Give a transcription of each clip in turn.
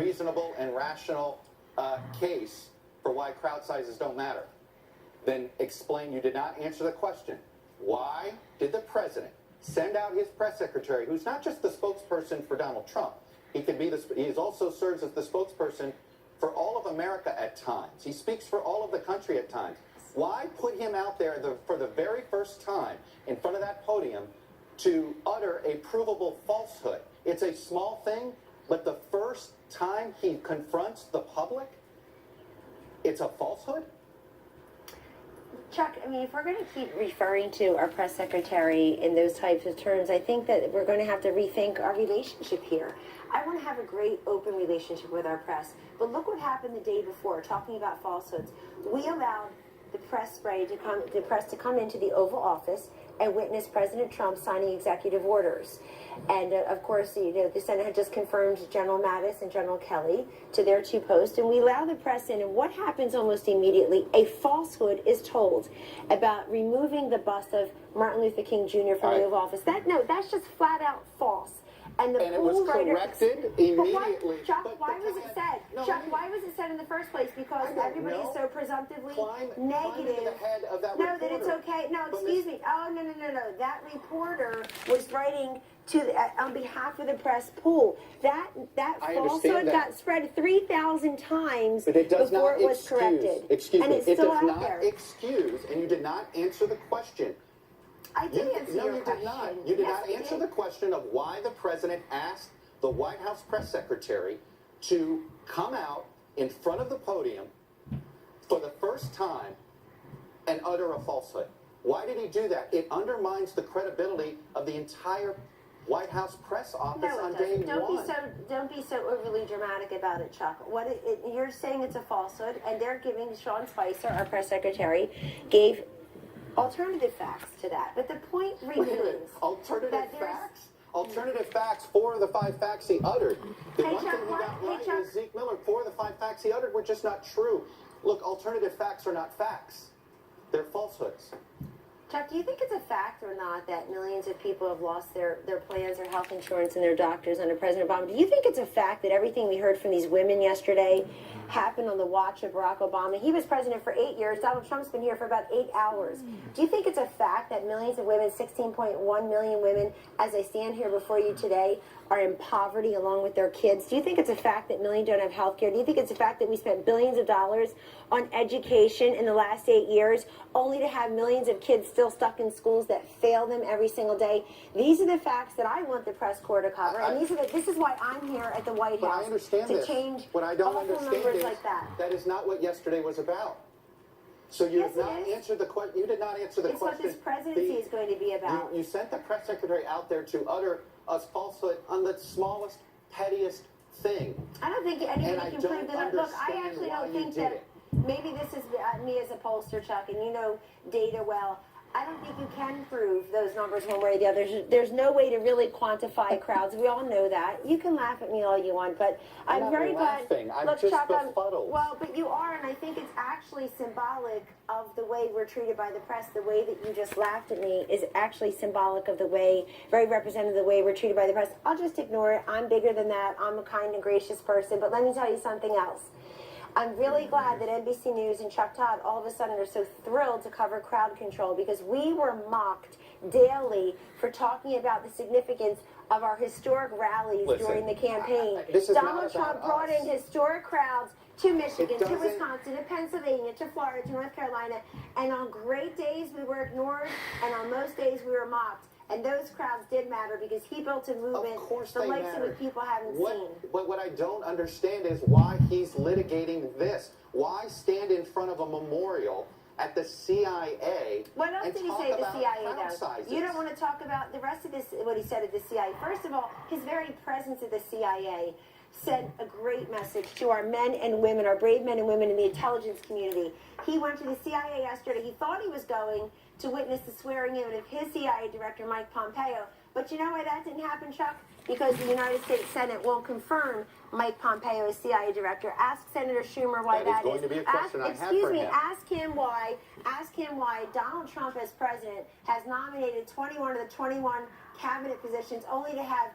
reasonable and rational case for why crowd sizes don't matter, then explain. You did not answer the question. Why did the president send out his press secretary, who's not just the spokesperson for Donald Trump, he also serves as the spokesperson for all of America at times. He speaks for all of the country at times. Why put him out there for the very first time in front of that podium to utter a provable falsehood? It's a small thing, but the first time he confronts the public, it's a falsehood? Chuck, I mean, if we're going to keep referring to our press secretary in those types of terms, I think that we're going to have to rethink our relationship here. I want to have a great open relationship with our press, but look what happened the day before, talking about falsehoods. We allowed the press to come into the Oval Office and witness President Trump signing executive orders. And of course, the Senate had just confirmed General Mattis and General Kelly to their 2 posts, and we allow the press in, and what happens almost immediately? A falsehood is told about removing the bust of Martin Luther King Jr. from the Oval Office. That's just flat out false. And it was corrected immediately. Chuck, why was it said? Chuck, why was it said in the first place? Because everybody is so presumptively negative. The head of that no, that it's okay. No, excuse me. Oh, no. That reporter was writing on behalf of the press pool. That falsehood got spread 3,000 times before it was corrected. Excuse me. It does not excuse, and you did not answer the question. I did answer your question. No, you did not. You did not answer the question of why the president asked the White House press secretary to come out in front of the podium for the first time and utter a falsehood. Why did he do that? It undermines the credibility of the entire White House press office on day one. Don't be so overly dramatic about it, Chuck. You're saying it's a falsehood, and they're giving Sean Spicer, our press secretary, gave alternative facts to that. But the point remains. Alternative facts? Alternative facts, 4 of the 5 facts he uttered. The one thing he got right was Zeke Miller. 4 of the 5 facts he uttered were just not true. Look, alternative facts are not facts. They're falsehoods. Chuck, do you think it's a fact or not that millions of people have lost their plans, their health insurance, and their doctors under President Obama? Do you think it's a fact that everything we heard from these women yesterday happened on the watch of Barack Obama? He was president for 8 years. Donald Trump's been here for about 8 hours. Do you think it's a fact that millions of women, 16.1 million women, as I stand here before you today, are in poverty along with their kids? Do you think it's a fact that millions don't have health care? Do you think it's a fact that we spent billions of dollars on education in the last 8 years only to have millions of kids still stuck in schools that fail them every single day? These are the facts that I want the press corps to cover, and this is why I'm here at the White House, to change awful numbers like that. That is not what yesterday was about. So you did not answer the question. You did not answer the question. It's what this presidency is going to be about. You sent the press secretary out there to utter a falsehood on the smallest, pettiest thing. I don't think anybody can prove that. Look, I actually don't think that. Maybe this is me as a pollster, Chuck, and you know data well. I don't think you can prove those numbers one way or the other. There's no way to really quantify crowds. We all know that. You can laugh at me all you want, but I'm very glad. I'm Look, just Chuck, befuddled. well, but you are, and I think it's actually symbolic of the way we're treated by the press. The way that you just laughed at me is actually symbolic of the way, very representative of the way we're treated by the press. I'll just ignore it. I'm bigger than that. I'm a kind and gracious person. But let me tell you something else. I'm really glad that NBC News and Chuck Todd all of a sudden are so thrilled to cover crowd control, because we were mocked daily for talking about the significance of our historic rallies during the campaign. Donald Trump brought in historic crowds to Michigan, to Wisconsin, to Pennsylvania, to Florida, to North Carolina, and on great days we were ignored, and on most days we were mocked. And those crowds did matter because he built a movement the likes of which people haven't seen. What I don't understand is why he's litigating this. Why stand in front of a memorial at the CIA? What else did he say at the CIA, though? You don't want to talk about the rest of this, what he said at the CIA. First of all, his very presence at the CIA sent a great message to our men and women, our brave men and women in the intelligence community. He went to the CIA yesterday. He thought he was going to witness the swearing in of his CIA director, Mike Pompeo. But you know why that didn't happen, Chuck? Because the United States Senate won't confirm Mike Pompeo as CIA director. Ask Senator Schumer why that is. Going to be a question I have for him. Ask him why Donald Trump as president has nominated 21 of the 21 cabinet positions only to have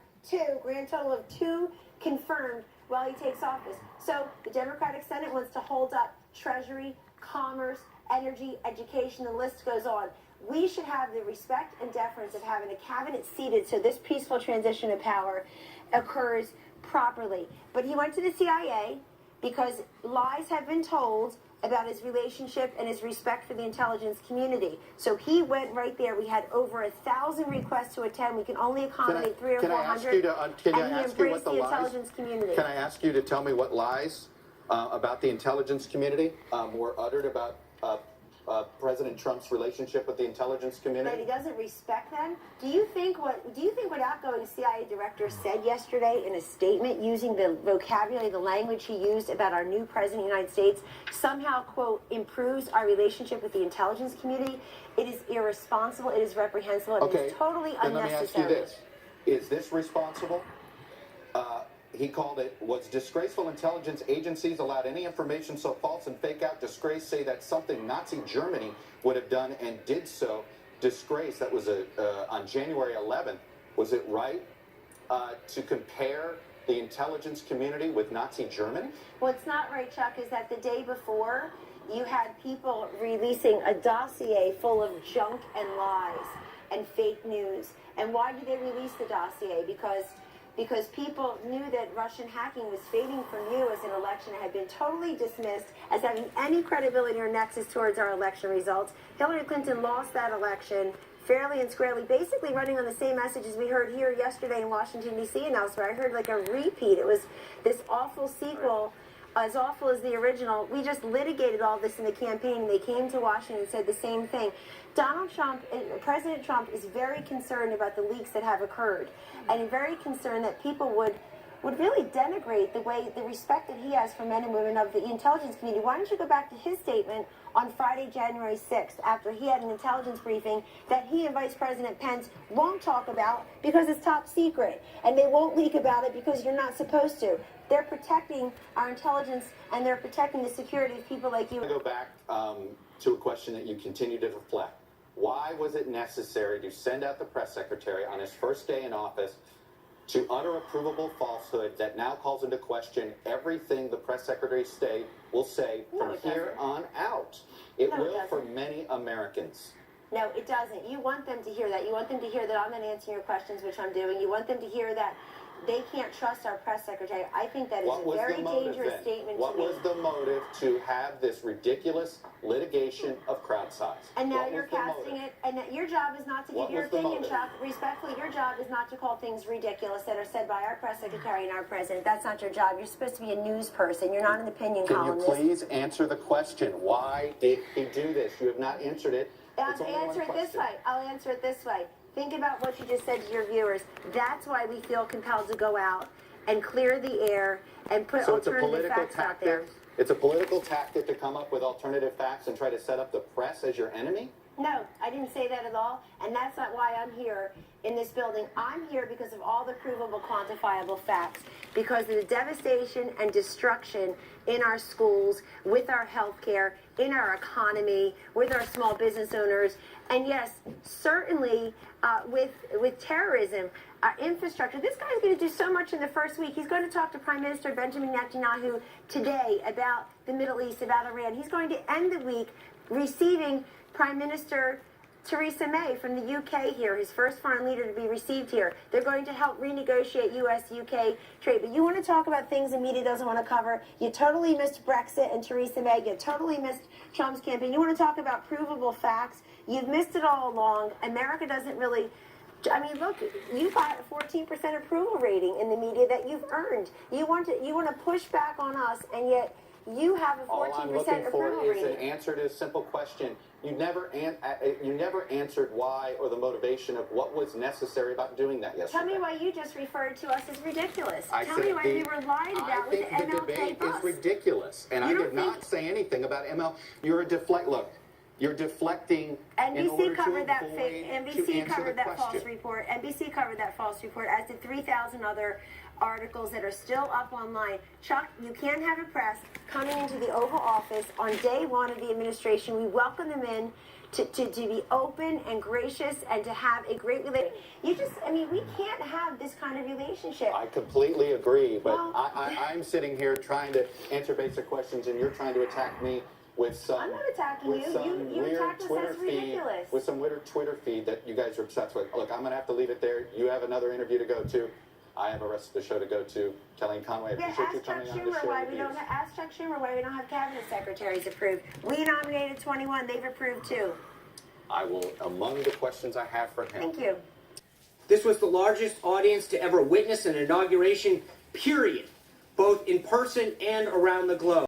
grand total of 2 confirmed while he takes office. So the Democratic Senate wants to hold up Treasury, Commerce, Energy, Education, the list goes on. We should have the respect and deference of having a cabinet seated so this peaceful transition of power occurs properly. But he went to the CIA because lies have been told about his relationship and his respect for the intelligence community. So he went right there. We had over 1,000 requests to attend. We can only accommodate 300 or 400. And he embraced the intelligence community. Can I ask you to tell me what lies about the intelligence community were uttered about President Trump's relationship with the intelligence community? That he doesn't respect them. Do you think what outgoing CIA director said yesterday in a statement, using the vocabulary, the language he used about our new president of the United States, somehow, quote, improves our relationship with the intelligence community? It is irresponsible. It is reprehensible. It is totally unnecessary. Then let me ask you this: is this responsible? He called it, was disgraceful intelligence agencies allowed any information so false and fake out disgrace, say that something Nazi Germany would have done and did so. Disgrace, that was on January 11th. Was it right to compare the intelligence community with Nazi Germany? What's not right, Chuck, is that the day before, you had people releasing a dossier full of junk and lies and fake news. And why did they release the dossier? Because people knew that Russian hacking was fading from you as an election. It had been totally dismissed as having any credibility or nexus towards our election results. Hillary Clinton lost that election fairly and squarely, basically running on the same messages we heard here yesterday in Washington, D.C. and elsewhere. I heard like a repeat. It was this awful sequel, as awful as the original. We just litigated all this in the campaign. They came to Washington and said the same thing. President Trump is very concerned about the leaks that have occurred, and very concerned that people would really denigrate the respect that he has for men and women of the intelligence community. Why don't you go back to his statement on Friday, January 6th, after he had an intelligence briefing that he and Vice President Pence won't talk about because it's top secret, and they won't leak about it because you're not supposed to. They're protecting our intelligence, and they're protecting the security of people like you. I go back to a question that you continue to deflect. Why was it necessary to send out the press secretary on his first day in office to utter a provable falsehood that now calls into question everything the press secretary will say from here on out? It will for many Americans. No, it doesn't. You want them to hear that. You want them to hear that I'm not answering your questions, which I'm doing. You want them to hear that they can't trust our press secretary. I think that is a very dangerous statement to me. What was the motive to have this ridiculous litigation of crowd size? And now you're casting it, and that your job is not to give your opinion, Chuck. Respectfully, your job is not to call things ridiculous that are said by our press secretary and our president. That's not your job. You're supposed to be a news person. You're not an opinion columnist. Can you please answer the question? Why did he do this? You have not answered it. I'll answer it this way. I'll answer it this way. Think about what you just said to your viewers. That's why we feel compelled to go out and clear the air and put alternative facts out there. It's a political tactic to come up with alternative facts and try to set up the press as your enemy? No, I didn't say that at all, and that's not why I'm here in this building. I'm here because of all the provable, quantifiable facts, because of the devastation and destruction in our schools, with our health care, in our economy, with our small business owners, and yes, certainly with terrorism, our infrastructure. This guy's going to do so much in the first week. He's going to talk to Prime Minister Benjamin Netanyahu today about the Middle East, about Iran. He's going to end the week receiving Prime Minister Theresa May from the UK here, his first foreign leader to be received here. They're going to help renegotiate U.S.-UK trade. But you want to talk about things the media doesn't want to cover. You totally missed Brexit and Theresa May. You totally missed Trump's campaign. You want to talk about provable facts. You've missed it all along. America doesn't really... I mean, look, you've got a 14% approval rating in the media that you've earned. You want to push back on us, and yet you have a 14% approval rating. All I'm looking for is an answer to a simple question. You never answered why or the motivation of what was necessary about doing that yesterday. Tell me why you just referred to us as ridiculous. Tell me why we were lied about with the MLK bus. I think the debate is ridiculous, and I did not say anything about ML. You're a Look, you're deflecting. NBC covered that NBC covered that false report. NBC covered that false report, as did 3,000 other articles that are still up online. Chuck, you can't have a press coming into the Oval Office on day one of the administration. We welcome them in to be open and gracious and to have a great relationship. We can't have this kind of relationship. I completely agree, but Well, I'm sitting here trying to answer basic questions, and you're trying to attack me with some. I'm not attacking with you. some You weird attacked us. Twitter That's feed, ridiculous. with some weird Twitter feed that you guys are obsessed with. Look, I'm going to have to leave it there. You have another interview to go to. I have a rest of the show to go to. Kellyanne Conway, I Yeah, appreciate you ask Chuck coming on to Schumer share why your we don't views. ask Chuck Schumer why we don't have cabinet secretaries approved. We nominated 21. They've approved 2. I will, among the questions I have for him. Thank you. This was the largest audience to ever witness an inauguration, period, both in person and around the globe.